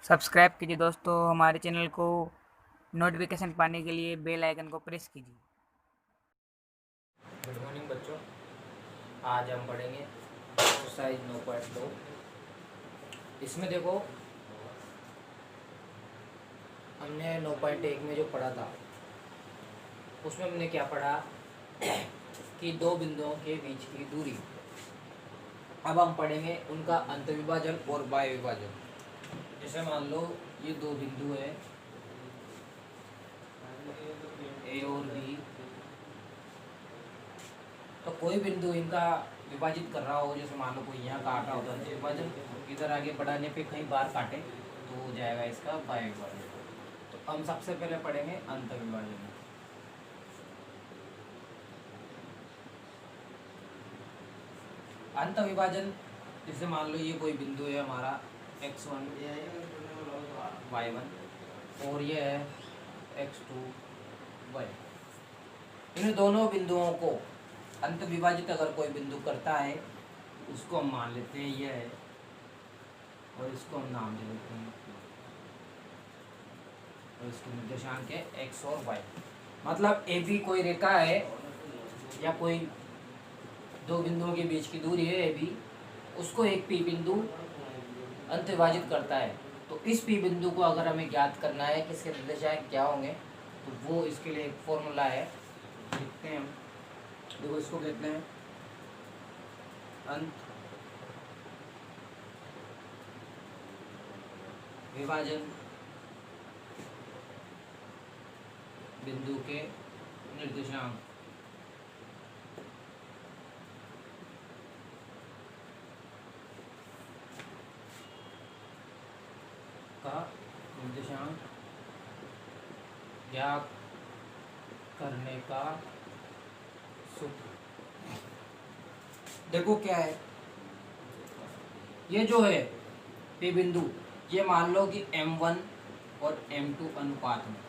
Subscribe कीजिए दोस्तों हमारे चैनल को। नोटिफिकेशन पाने के लिए बेल आइकन को प्रेस कीजिए। गुड मॉर्निंग बच्चों। आज हम पढ़ेंगे एक्सरसाइज 9.2। इसमें देखो, हमने 9.1 में जो पढ़ा था उसमें हमने क्या पढ़ा कि दो बिंदुओं के बीच की दूरी। अब हम पढ़ेंगे उनका अंतविभाजन और बाह्य विभाजन। जैसे मान लो ये दो बिंदु है ए और बी, तो कोई बिंदु इनका विभाजित कर रहा हो, जैसे मान लो कोई यहाँ काट रहा हो तो अंतविभाजन, इधर आगे बढ़ाने पे कई बार काटे तो हो जाएगा इसका बाह्य विभाजन। तो हम सबसे पहले पढ़ेंगे अंतविभाजन। अंतविभाजन जैसे मान लो ये कोई बिंदु है हमारा x1 y1 और ये है x2 y। इन दोनों बिंदुओं को अंत विभाजित अगर कोई बिंदु करता है उसको हम मान लेते हैं ये है, और इसको हम नाम दे देते हैं, और इसके निर्देशांक है x और y। मतलब ए बी कोई रेखा है या कोई दो बिंदुओं के बीच की दूरी है ए बी, उसको एक पी बिंदु अंत विभाजित करता है। तो इस पी बिंदु को अगर हमें ज्ञात करना है कि इसके निर्देशांक क्या होंगे, तो वो इसके लिए एक फॉर्मूला है, लिखते हैं हम। देखो इसको कहते हैं अंत विभाजन बिंदु के निर्देशांक। का निर्देशांक ज्ञात करने का सूत्र। देखो क्या है, ये जो है पी बिंदु, ये मान लो कि m1 और m2 अनुपात में,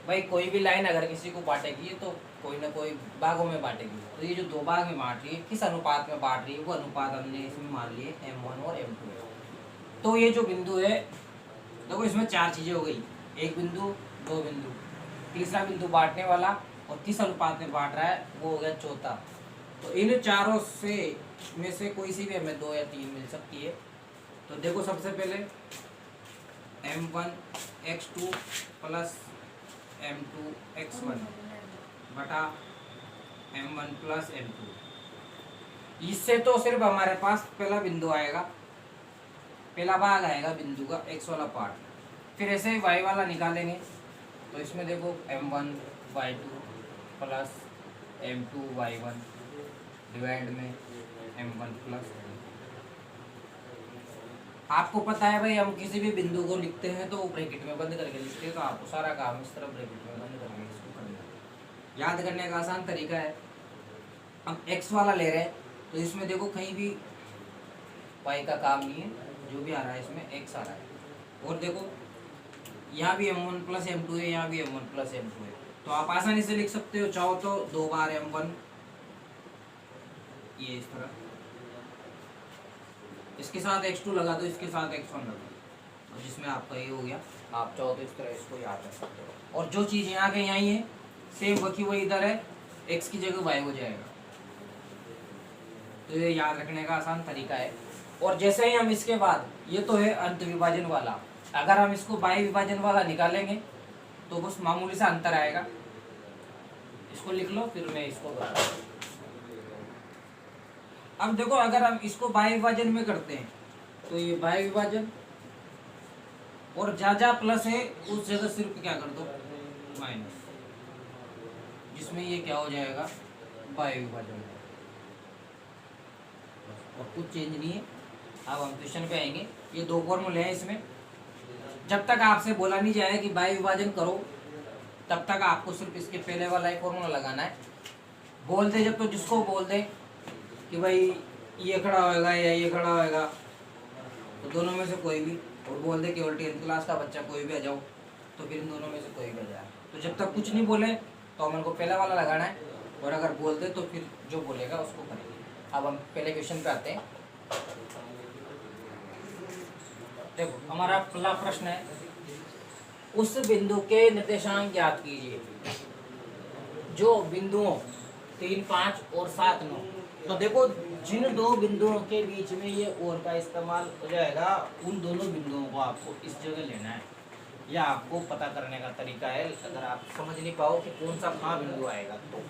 भाई कोई भी लाइन अगर किसी को बांटेगी तो कोई ना कोई भागों में बांटेगी। तो ये जो दो भाग में बांट रही है, किस अनुपात में बांट रही है, वो अनुपात हमने इसमें मान लिए m1 और m2। तो ये जो बिंदु है, देखो इसमें चार चीजें हो गई, एक बिंदु, दो बिंदु, तीसरा बिंदु बांटने वाला, और किस अनुपात में बांट रहा है वो हो गया चौथा। तो इन चारों से में से कोई सी भी हमें दो या तीन मिल सकती है। तो देखो सबसे पहले m1 x2 plus m2 x1 बटा m1 प्लस m2। इससे तो सिर्फ हमारे पास पहला बिंदु आएगा, पहला भाग आएगा बिंदु का x वाला पार्ट। फिर ऐसे ही y वाला निकालेंगे, तो इसमें देखो m1 y2 plus m2 y1 divide में m1 प्लस। आपको पता है भाई, हम किसी भी बिंदु को लिखते हैं तो ब्रैकेट में बंद करके लिखते हैं, तो आपको सारा काम इस तरफ ब्रैकेट में बंद करके इसको करना है। याद करने का आसान तरीका है। हम x वाला ले रहे हैं तो इसमें देखो कहीं भी y का काम नहीं है, जो भी आ रहा है इसमें x आ रहा है। और देखो यहाँ भी m1 प्लस m2 है, यहाँ भी m1 प्लस m2 है। तो आप आसानी से लिख सकते हो, चाहो तो दो बार m1, ये इस तरह, इसके साथ x2 लगा दो, इसके साथ x1 लगा दो, और जिसमें आपका ये हो गया। आप चाहो तो इस तरह इसको याद रख सकते हो। और जो चीज़ यहाँ के यहाँ ही है सेम वही वही इधर है, x की जगह y हो जाएगा। तो ये याद रखने का आसान तरीका है। और जैसे ही हम इसके बाद, ये तो है अंत विभाजन वाला, अगर हम इसको बाह्य विभाजन वाला निकालेंगे तो बस मामूली सा अंतर आएगा। इसको लिख लो, फिर मैं इसको बता। अब देखो अगर हम इसको बाह्य विभाजन में करते हैं तो ये बाह्य विभाजन, और जहाँ जहाँ प्लस है उस जगह सिर्फ क्या कर दो माइनस, जिसमें ये क्या हो जाएगा बाह्य विभाजन। और कुछ चेंज नहीं है। अब हम क्वेश्चन पे आएंगे। ये दो फॉर्मूले हैं इसमें, जब तक आपसे बोला नहीं जाए कि बाह्य विभाजन करो तब तक आपको सिर्फ इसके पहले वाला ही फॉर्मूला लगाना है। बोल दे जब, तो जिसको बोल दे कि भाई ये खड़ा होएगा या ये खड़ा होएगा, तो दोनों में से कोई भी, और बोल दे केवल 10th क्लास का बच्चा कोई भी आ जाओ, तो फिर इन दोनों में से कोई भी आ जाए। तो जब तक कुछ नहीं बोले तो हम इनको पहला वाला लगाना है, और अगर बोल दे तो फिर जो बोलेगा उसको करेंगे। अब हम पहले क्वेश्चन पे आते हैं। देखो हमारा पहला प्रश्न है, उस बिंदु के निर्देशांक ज्ञात कीजिए जो बिंदुओं 3, 5 और 7, 9। तो देखो जिन दो बिंदुओं के बीच में ये और का इस्तेमाल हो जाएगा, उन दोनों बिंदुओं को आपको इस जगह लेना है। या आपको पता करने का तरीका है, अगर आप समझ नहीं पाओ कि कौन सा कहाँ बिंदु आएगा, तो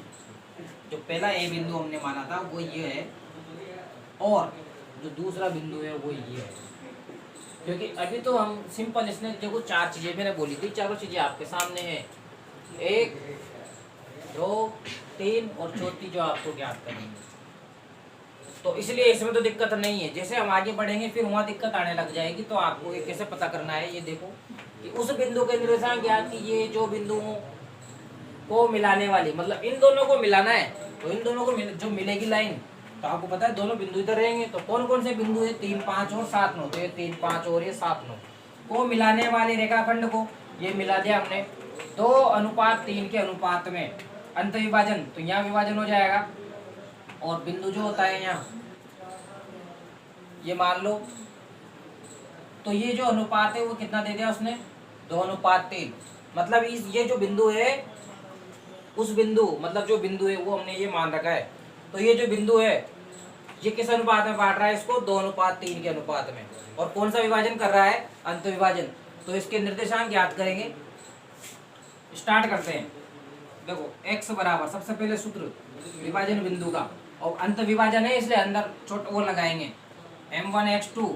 जो पहला ए बिंदु हमने माना था वो ये है, और जो दूसरा बिंदु है वो ये है। क्योंकि अभी तो हम सिंपल इसने देखो 4 चीजें मैंने बोली थी, चारों चीजें आपके सामने है, 1, 2, 3 और चौथी जो आपको ज्ञात करनी है। तो इसलिए इसमें तो दिक्कत नहीं है। जैसे हम आगे बढ़ेंगे फिर वहाँ दिक्कत आने लग जाएगी। तो आपको ये कैसे पता करना है, ये देखो कि उस बिंदु के निर्देशांक ज्ञात कीजिए जो बिंदुओं को मिलाने वाली, मतलब इन दोनों को मिलाना है। तो इन दोनों को जो मिलेगी लाइन, तो आपको पता है दोनों बिंदु इधर रहेंगे। तो कौन कौन से बिंदु है, 3, 5 और 7, 9। तो ये 3, 5 और ये 7, 9 को मिलाने वाले रेखाखंड को ये मिला दिया हमने 2:3 के अनुपात में अंत विभाजन। तो यहाँ विभाजन हो जाएगा, और बिंदु जो होता है यहाँ ये मान लो। तो ये जो अनुपात है वो कितना दे दिया उसने, 2:3। मतलब ये जो बिंदु है, उस बिंदु मतलब जो बिंदु है वो हमने ये मान रखा है। तो ये जो बिंदु है ये किस अनुपात में बांट रहा है इसको, 2:3 के अनुपात में। और कौन सा विभाजन कर रहा है, अंत विभाजन। तो इसके निर्देशांक ज्ञात करेंगे। स्टार्ट करते हैं। देखो x बराबर, सबसे पहले सूत्र विभाजन बिंदु का, और अंत विभाजन है इसलिए अंदर छोटा वो लगाएंगे, m1x2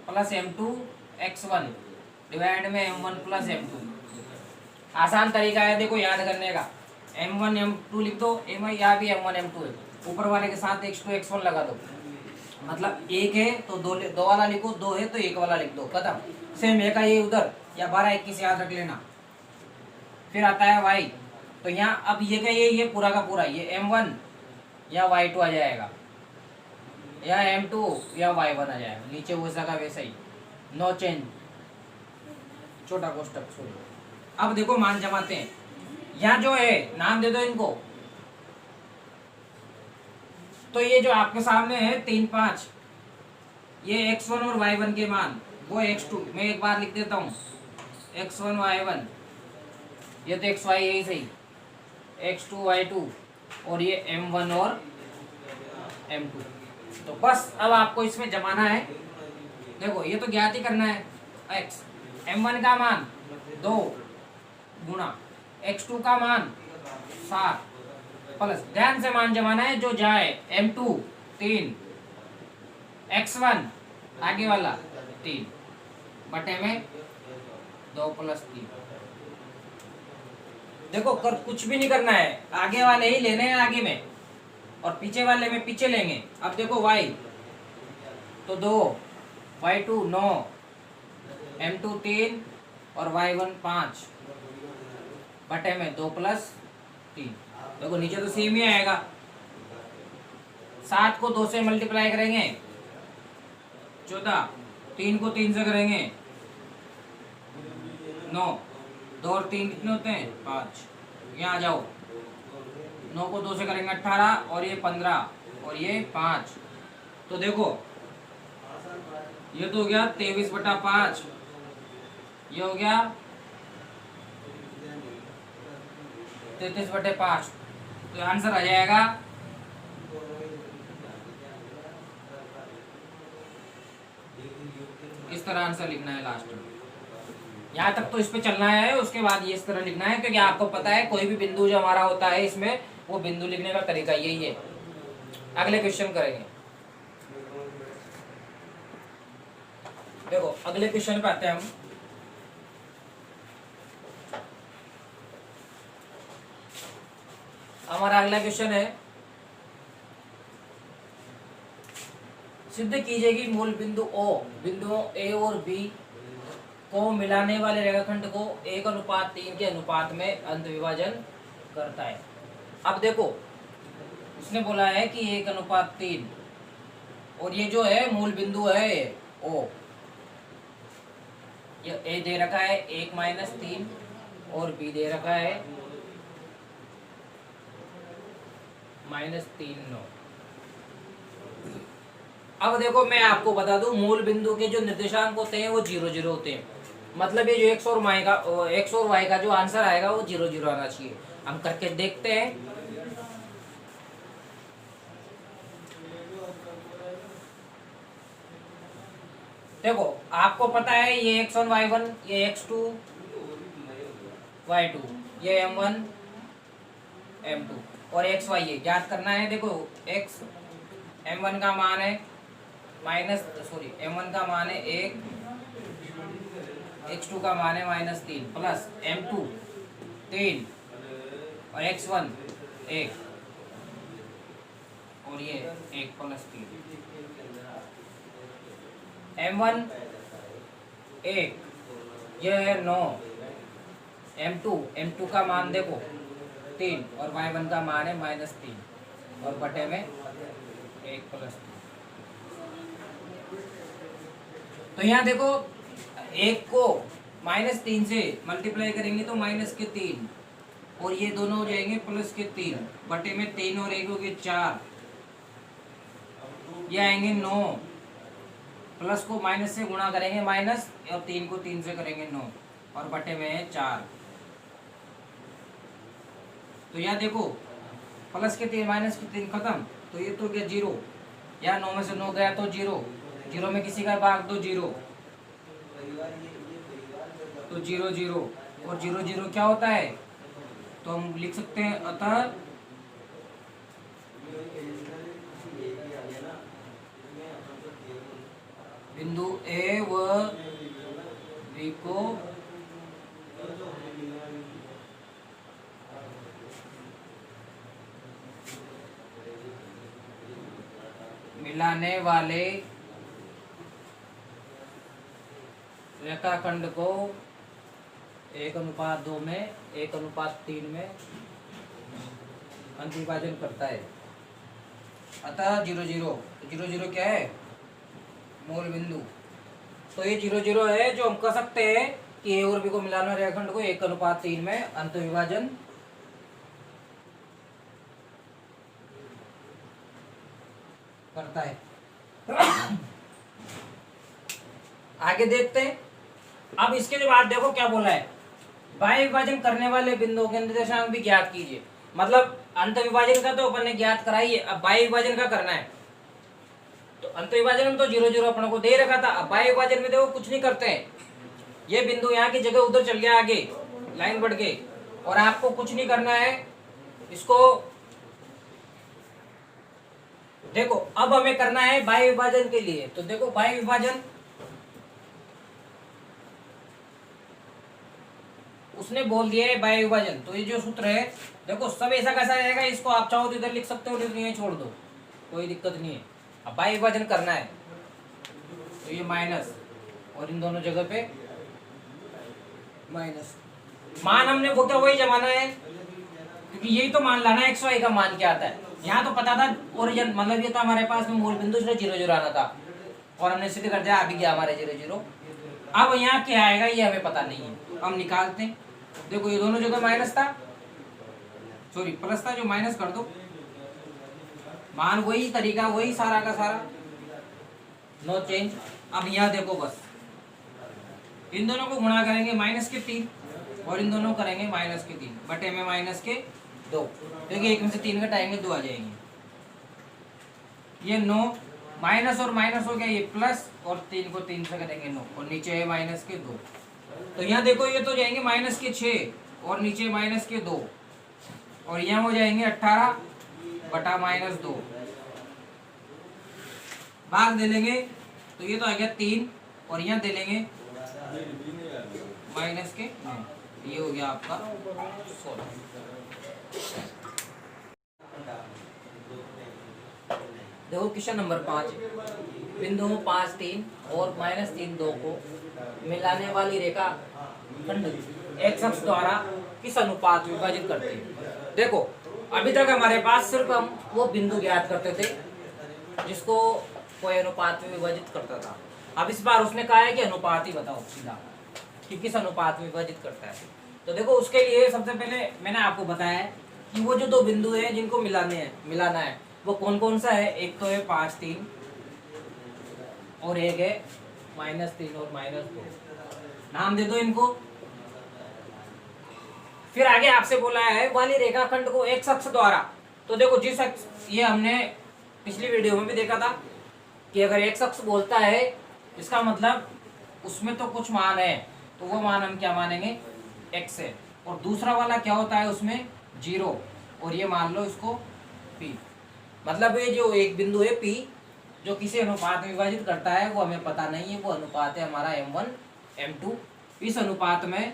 प्लस m2x1 डिवाइड में m1 प्लस m2। आसान तरीका है देखो याद करने का, m1 m2 लिख दो, यहाँ भी m1 m2 है, ऊपर वाले के साथ x2 x1 लगा दो। मतलब 1 है तो 2 वाला लिखो, 2 है तो 1 वाला लिख दो, खत्म। सेम है का ये उधर, या 12, 21 याद रख लेना। फिर आता है y, तो यहाँ अब ये क्या, ये पूरा का पूरा ये m1 या y2 आ जाएगा, या m2 या y1 आ जाएगा। नीचे वैसा का वैसा ही, नो चेंज, छोटा कोष्टक छोड़ो। अब देखो मान जमाते हैं। यहाँ जो है नाम दे दो इनको। तो ये जो आपके सामने है 3, 5, ये x1 और y1 के मान, वो x2 मैं एक बार लिख देता हूँ, x1 y1, ये तो xy यही सही, x2 y2, और ये m1 और m2। तो बस अब आपको इसमें जमाना है। देखो ये तो ज्ञात ही करना है, x m1 का मान 2 गुणा x2 का मान 7 प्लस, ध्यान से मान जमाना है, जो जाए m2 3, x1 आगे वाला 3 बटे में 2 प्लस 3। देखो कर कुछ भी नहीं करना है, आगे वाले ही लेने हैं आगे में, और पीछे वाले में पीछे लेंगे। अब देखो y तो 2, y2 9, m2 3 और y1 5 बटे में 2 प्लस 3। देखो नीचे तो सेम ही आएगा। 7 को 2 से मल्टीप्लाई करेंगे 14, 3 को 3 से करेंगे 9, 2 और 3 कितने होते हैं 5। यहाँ आ जाओ, 9 को 2 से करेंगे 18, और ये 15 और ये 5। तो देखो ये तो हो गया 23/5, ये हो गया 33/5। तो आंसर आ जाएगा इस तरह आंसर लिखना है लास्ट में। यहाँ तक तो इस पे चलना है, उसके बाद ये इस तरह लिखना है, क्योंकि आपको पता है कोई भी बिंदु जो हमारा होता है इसमें, वो बिंदु लिखने का तरीका यही है। अगले क्वेश्चन करेंगे। देखो अगले क्वेश्चन पे आते हैं हम। हमारा अगला क्वेश्चन है, सिद्ध कीजिए कि मूल बिंदु O बिंदुओं A और B को मिलाने वाले रेखाखंड को 1:3 के अनुपात में अंत विभाजन करता है। अब देखो उसने बोला है कि 1:3, और ये जो है मूल बिंदु है O, ये A दे रखा है 1-3, और B दे रखा है -3, 9। अब देखो मैं आपको बता दूं, मूल बिंदु के जो निर्देशांक होते हैं वो 0 0 होते हैं। मतलब ये जो एक्स और वाई का जो आंसर आएगा वो 0 0 आना चाहिए। हम करके देखते हैं। देखो आपको पता है ये x1 y1, ये x2 y2, ये m1 m2 और xy ये ज्ञात करना है। देखो x m1 का मान है m1 का मान है 1, x2 का मान है -3 प्लस m2 3 और x1 1 और ये 1 प्लस 3। m1 1, ये है 9, m2 का मान देखो 3 और y1 का मान है -3 और बटे में 1 प्लस 3। तो यहाँ देखो 1 को -3 से मल्टीप्लाई करेंगे तो -3 और ये दोनों हो जाएंगे +3 बटे में 3 और 1 हो गए 4, ये आएंगे 9, प्लस को माइनस से गुणा करेंगे माइनस और 3 को 3 से करेंगे 9 और बटे में है 4। तो यहाँ देखो प्लस के 3 माइनस के 3 खत्म, तो ये तो गया 0, यहाँ 9 में से 9 गया तो 0, 0 में किसी का भाग दो 0, तो 0 0 और 0 0 क्या होता है, तो हम लिख सकते हैं अतः बिंदु ए व बी को मिलाने वाले रेखाखंड को 1:2 में 1:3 में अंतविभाजन करता है। अतः 0 0 0 0 क्या है, मूल बिंदु। तो ये 0 0 है जो हम कह सकते हैं कि ए और बी को मिलाने वाले रेखाखंड को 1:3 में अंतविभाजन करता है। आगे देखते हैं। अब इसके बाद देखो क्या बोला है, बाह्य विभाजन करने वाले बिंदुओं के निर्देशांक भी ज्ञात कीजिए। मतलब अंत विभाजन का तो अपन ने ज्ञात कराई है, अब बाह्य विभाजन का करना है। तो अंत विभाजन में तो 0 0 अपन को दे रखा था, अब बाह्य विभाजन में देखो कुछ नहीं करते हैं, ये बिंदु यहाँ की जगह उधर चल गया, आगे लाइन बढ़ गई और आपको कुछ नहीं करना है इसको। देखो अब हमें करना है बाह्य विभाजन के लिए, तो देखो बाह्य विभाजन उसने बोल दिया है बाह्य विभाजन, तो ये जो सूत्र है देखो सब ऐसा कैसा रहेगा, इसको आप चाहो तो इधर लिख सकते हो, नहीं छोड़ दो, कोई दिक्कत नहीं है। अब बाह्य विभाजन करना है तो ये माइनस और इन दोनों जगह पे माइनस, मान हमने वो क्या वही जमाना है, क्योंकि यही तो मान लाना है एक्स वाई का मान क्या आता है। यहाँ तो पता था ओरिजिन, मतलब ये था हमारे पास में मूल बिंदु 0 0 आना था और हमने सिद्ध कर दिया, अभी गया हमारे 0 0। अब यहाँ क्या आएगा ये हमें पता नहीं है, हम निकालते हैं। देखो ये दोनों जगह माइनस था, सॉरी प्लस था, जो माइनस कर दो, मान वही, तरीका वही, सारा का सारा, नो चेंज। अब यहाँ देखो बस इन दोनों को गुणा करेंगे -3 और इन दोनों करेंगे -3 बटे में -2, क्योंकि एक में से 3 घटाएंगे 2 आ जाएंगे। ये 9 माइनस और माइनस हो गया, ये प्लस और 3 को 3 से करेंगे 9 और नीचे है -2। तो यहाँ देखो ये तो जाएंगे -6 और नीचे -2 और यहाँ हो जाएंगे 18 बटा -2, भाग दे लेंगे तो ये तो आ गया 3 और यहाँ दे लेंगे माइनस के, ये हो गया आपका 16। देखो क्वेश्चन नंबर 5, बिंदु 5 3 और -3 2 को मिलाने वाली रेखा खंड एक्स अक्ष द्वारा किस अनुपात में विभाजित करते हैं। देखो अभी तक हमारे पास सिर्फ हम वो बिंदु ज्ञात करते थे जिसको कोई अनुपात में विभाजित करता था। अब इस बार उसने कहा है कि अनुपात ही बताओ सीधा कि किस अनुपात में विभाजित करता है। तो देखो उसके लिए सबसे पहले मैंने आपको बताया है कि वो जो दो बिंदु हैं जिनको मिलाना है वो कौन कौन सा है। एक तो है 5 3 और एक है -3 और -2। नाम दे दो इनको। फिर आगे आपसे बोला है वाली रेखाखंड को एक्स अक्ष द्वारा, तो देखो जिस अक्ष, ये हमने पिछली वीडियो में भी देखा था कि अगर एक्स अक्ष बोलता है इसका मतलब उसमें तो कुछ मान है, तो वो मान हम क्या मानेंगे, एक्स है। और दूसरा वाला क्या होता है उसमें 0, और ये मान लो इसको p। मतलब ये जो एक बिंदु है p जो किसी अनुपात में विभाजित करता है वो हमें पता नहीं है, वो अनुपात है हमारा m1 m2। इस अनुपात में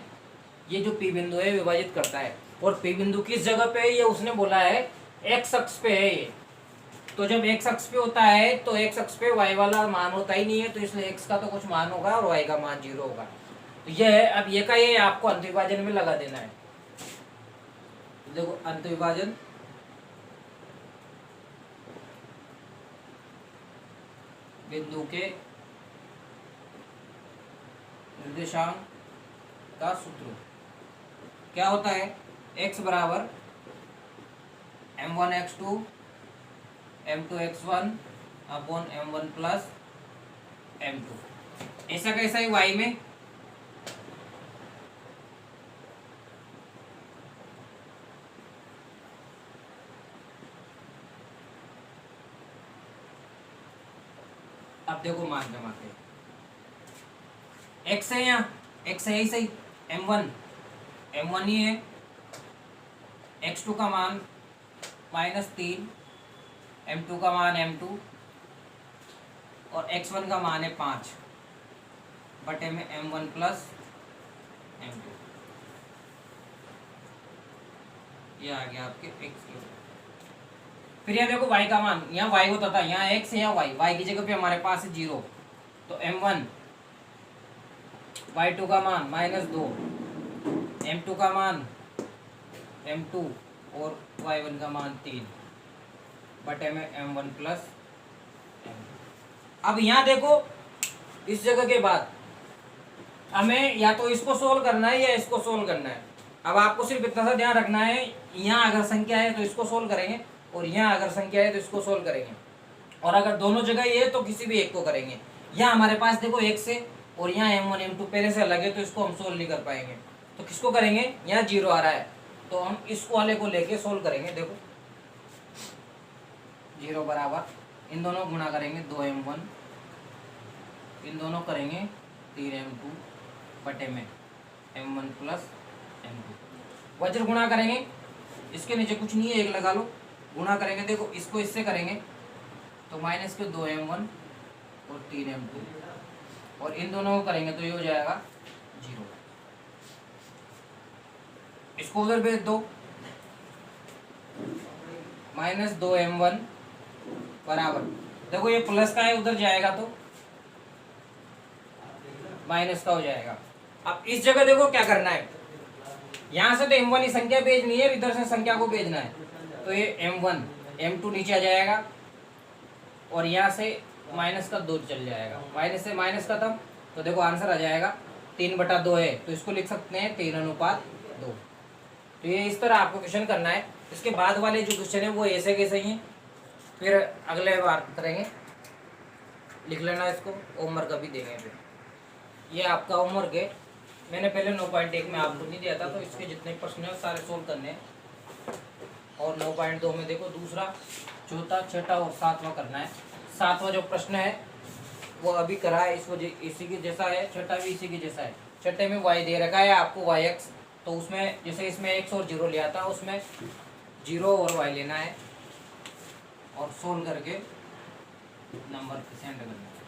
ये जो p बिंदु है विभाजित करता है। और p बिंदु किस जगह पे है, ये उसने बोला है x अक्ष पे है ये। तो जब x अक्ष पे होता है तो x अक्ष पे y वाला मान होता ही नहीं है, तो इसलिए x का तो कुछ मान होगा और y का मान 0 होगा। तो ये है, अब ये का ये आपको अंतविभाजन में लगा देना है। देखो अंतविभाजन, बिंदु के निर्देशांक का सूत्र क्या होता है, x बराबर m1 x2 m2 x1 upon m1 plus m2। ऐसा कैसा है y में, अब देखो मान जमाते हैं, x है यहाँ, x है ही सही, m1 ही है, x2 का मान -3, m2 का मान m2 और x1 का मान है 5 बटे में m1 प्लस m2। ये आ गया आपके x के। फिर यहाँ देखो y का मान, यहाँ y होता था, यहाँ x है, यहाँ y की जगह पे हमारे पास है 0, तो m1 y2 का मान -2, m2 का मान m2 और y1 का मान 3 बटे में m1 प्लस m2। अब यहाँ देखो इस जगह के बाद हमें या तो इसको सोल्व करना है या इसको सोल्व करना है। अब आपको सिर्फ इतना सा ध्यान रखना है, यहाँ अगर संख्या है तो इसको सोल्व करेंगे और यहाँ अगर संख्या है तो इसको सोल्व करेंगे, और अगर दोनों जगह ये है तो किसी भी एक को करेंगे। यहाँ हमारे पास देखो x है और यहाँ m1 m2 पहले से अलग है, तो इसको हम सोल्व नहीं कर पाएंगे, तो किसको करेंगे, यहाँ 0 आ रहा है तो हम इस वाले को लेके सोल्व करेंगे। देखो 0 बराबर इन दोनों गुणा करेंगे 2m1, इन दोनों करेंगे 3m2 बटे में m1 प्लस m2। वज्र गुणा करेंगे, इसके नीचे कुछ नहीं है, एक लगा लो, गुणा करेंगे, देखो इसको इससे करेंगे तो माइनस के 2m1 और 3m2, और इन दोनों को करेंगे तो ये हो जाएगा 0। इसको उधर भेज दो, -2m1 बराबर, देखो ये प्लस का है उधर जाएगा तो माइनस का हो जाएगा। अब इस जगह देखो क्या करना है, यहाँ से तो m1 ही संख्या भेजनी है, इधर से संख्या को भेजना है, तो ये m1 m2 नीचे आ जाएगा और यहाँ से माइनस का 2 चल जाएगा, माइनस से माइनस खत्म, तो देखो आंसर आ जाएगा 3/2 है, तो इसको लिख सकते हैं 3:2। तो ये इस तरह आपको क्वेश्चन करना है। इसके बाद वाले जो क्वेश्चन है वो ऐसे कैसे ही हैं, फिर अगले बार करेंगे, लिख लेना इसको, होमवर्क अभी देंगे। फिर ये आपका होमवर्क है, मैंने पहले 9.1 में आपको नहीं दिया था, तो इसके जितने प्रश्न हैं सारे सोल्व करने हैं। और 9.2 में देखो दूसरा, चौथा, छठा और सातवां करना है। सातवां जो प्रश्न है वो अभी करा है, इसको इसी के जैसा है, छठा भी इसी के जैसा है। छठे में y दे रखा है आपको yx, तो उसमें जैसे इसमें x और 0 लिया था, उसमें 0 और y लेना है और सोल्व करके नंबर सेंड करना है।